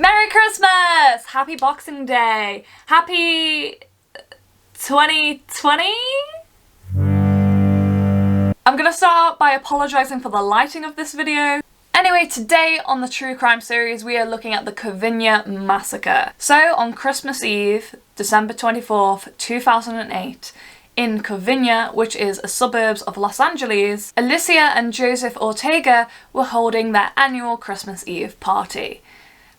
Merry Christmas! Happy Boxing Day! Happy 2020? I'm gonna start by apologising for the lighting of this video. Anyway, today on the True Crime series we are looking at the Covina Massacre. So on Christmas Eve, December 24th, 2008, in Covina, which is a suburb of Los Angeles, Alicia and Joseph Ortega were holding their annual Christmas Eve party.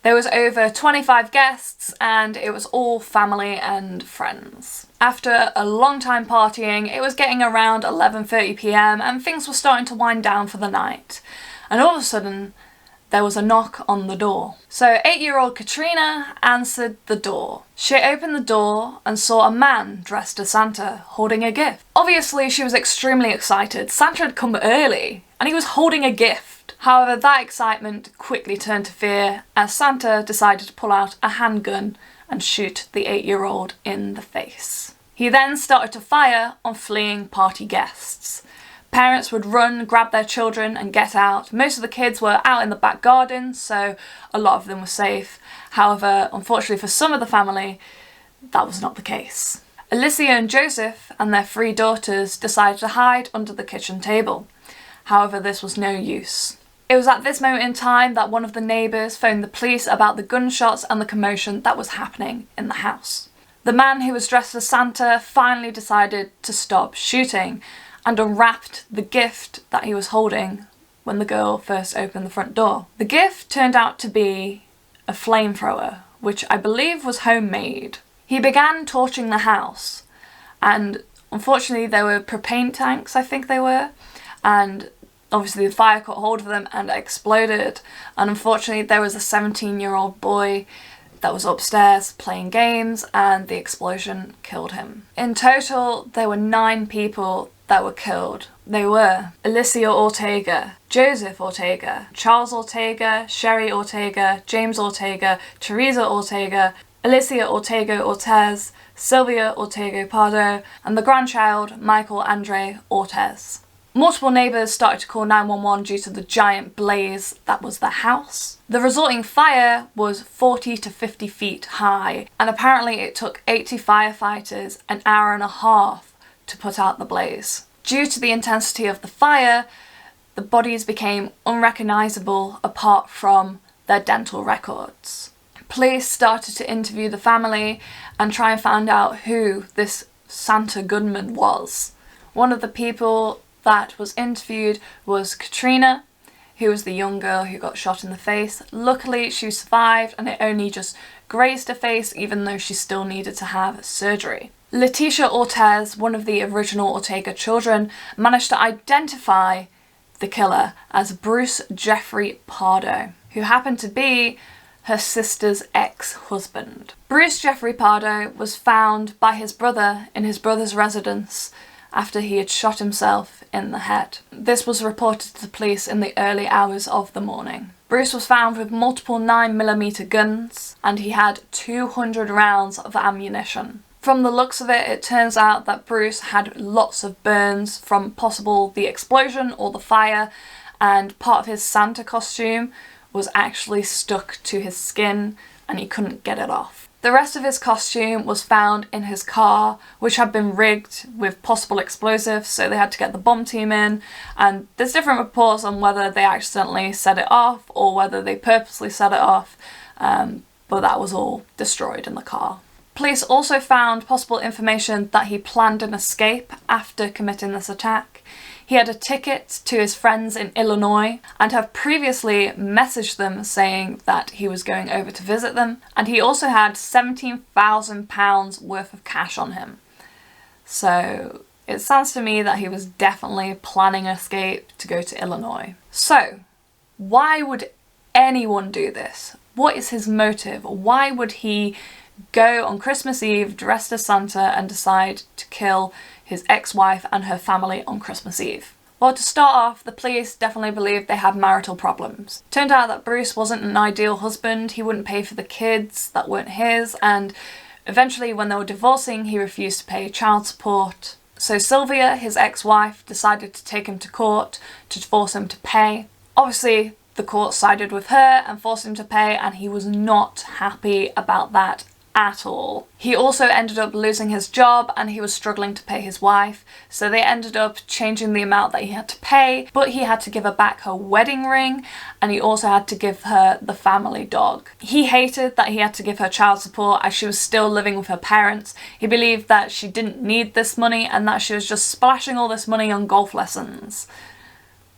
There was over 25 guests and it was all family and friends. After a long time partying, it was getting around 11:30 p.m. and things were starting to wind down for the night. And all of a sudden, there was a knock on the door. So 8-year-old Katrina answered the door. She opened the door and saw a man dressed as Santa holding a gift. Obviously, she was extremely excited. Santa had come early and he was holding a gift. However, that excitement quickly turned to fear as Santa decided to pull out a handgun and shoot the 8-year-old in the face. He then started to fire on fleeing party guests. Parents would run, grab their children and get out. Most of the kids were out in the back garden, so a lot of them were safe. However, unfortunately for some of the family, that was not the case. Alicia and Joseph and their 3 daughters decided to hide under the kitchen table. However, this was no use. It was at this moment in time that one of the neighbours phoned the police about the gunshots and the commotion that was happening in the house. The man who was dressed as Santa finally decided to stop shooting and unwrapped the gift that he was holding when the girl first opened the front door. The gift turned out to be a flamethrower, which I believe was homemade. He began torching the house, and unfortunately there were propane tanks, I think they were, and obviously the fire caught hold of them and exploded, and unfortunately there was a 17-year-old boy that was upstairs playing games and the explosion killed him. In total, there were 9 people that were killed. They were Alicia Ortega, Joseph Ortega, Charles Ortega, Sherry Ortega, James Ortega, Teresa Ortega, Alicia Ortega Ortez, Sylvia Ortega Pardo, and the grandchild Michael Andre Ortez. Multiple neighbours started to call 911 due to the giant blaze that was the house. The resulting fire was 40 to 50 feet high, and apparently it took 80 firefighters an hour and a half to put out the blaze. Due to the intensity of the fire, the bodies became unrecognisable apart from their dental records. Police started to interview the family and try and find out who this Santa gunman was. One of the people that was interviewed was Katrina, who was the young girl who got shot in the face. Luckily she survived and it only just grazed her face, even though she still needed to have surgery. Leticia Ortez, one of the original Ortega children, managed to identify the killer as Bruce Jeffery Pardo, who happened to be her sister's ex-husband. Bruce Jeffery Pardo was found by his brother in his brother's residence after he had shot himself in the head. This was reported to the police in the early hours of the morning. Bruce was found with multiple 9mm guns and he had 200 rounds of ammunition. From the looks of it, it turns out that Bruce had lots of burns from possible the explosion or the fire, and part of his Santa costume was actually stuck to his skin and he couldn't get it off. The rest of his costume was found in his car, which had been rigged with possible explosives, so they had to get the bomb team in, and there's different reports on whether they accidentally set it off or whether they purposely set it off, but that was all destroyed in the car. Police also found possible information that he planned an escape after committing this attack. He had a ticket to his friends in Illinois and have previously messaged them saying that he was going over to visit them, and he also had £17,000 worth of cash on him. So it sounds to me that he was definitely planning an escape to go to Illinois. So why would anyone do this? What is his motive? Why would he go on Christmas Eve dressed as Santa and decide to kill his ex-wife and her family on Christmas Eve? Well, to start off, the police definitely believed they had marital problems. Turned out that Bruce wasn't an ideal husband, he wouldn't pay for the kids that weren't his, and eventually when they were divorcing he refused to pay child support. So Sylvia, his ex-wife, decided to take him to court to force him to pay. Obviously The court sided with her and forced him to pay, and he was not happy about that at all. He also ended up losing his job and he was struggling to pay his wife, so they ended up changing the amount that he had to pay, but he had to give her back her wedding ring and he also had to give her the family dog. He hated that he had to give her child support as she was still living with her parents. He believed that she didn't need this money and that she was just splashing all this money on golf lessons.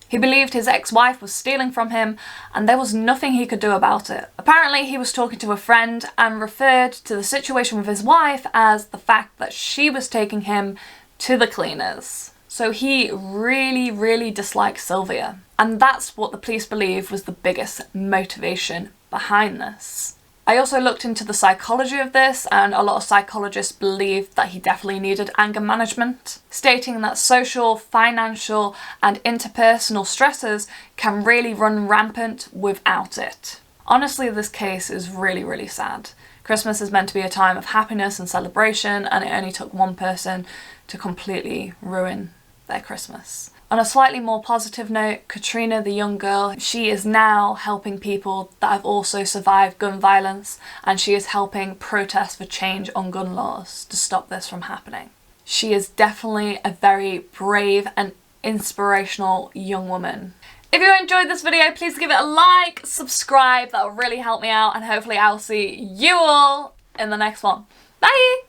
He believed his ex-wife was stealing from him and there was nothing he could do about it. Apparently he was talking to a friend and referred to the situation with his wife as the fact that she was taking him to the cleaners. So he really disliked Sylvia. And that's what the police believe was the biggest motivation behind this. I also looked into the psychology of this, and a lot of psychologists believed that he definitely needed anger management, stating that social, financial and interpersonal stresses can really run rampant without it. Honestly, this case is really sad. Christmas is meant to be a time of happiness and celebration, and it only took one person to completely ruin their Christmas. On a slightly more positive note, Katrina, the young girl, she is now helping people that have also survived gun violence, and she is helping protest for change on gun laws to stop this from happening. She is definitely a very brave and inspirational young woman. If you enjoyed this video, please give it a like, subscribe, that will really help me out, and hopefully I'll see you all in the next one. Bye!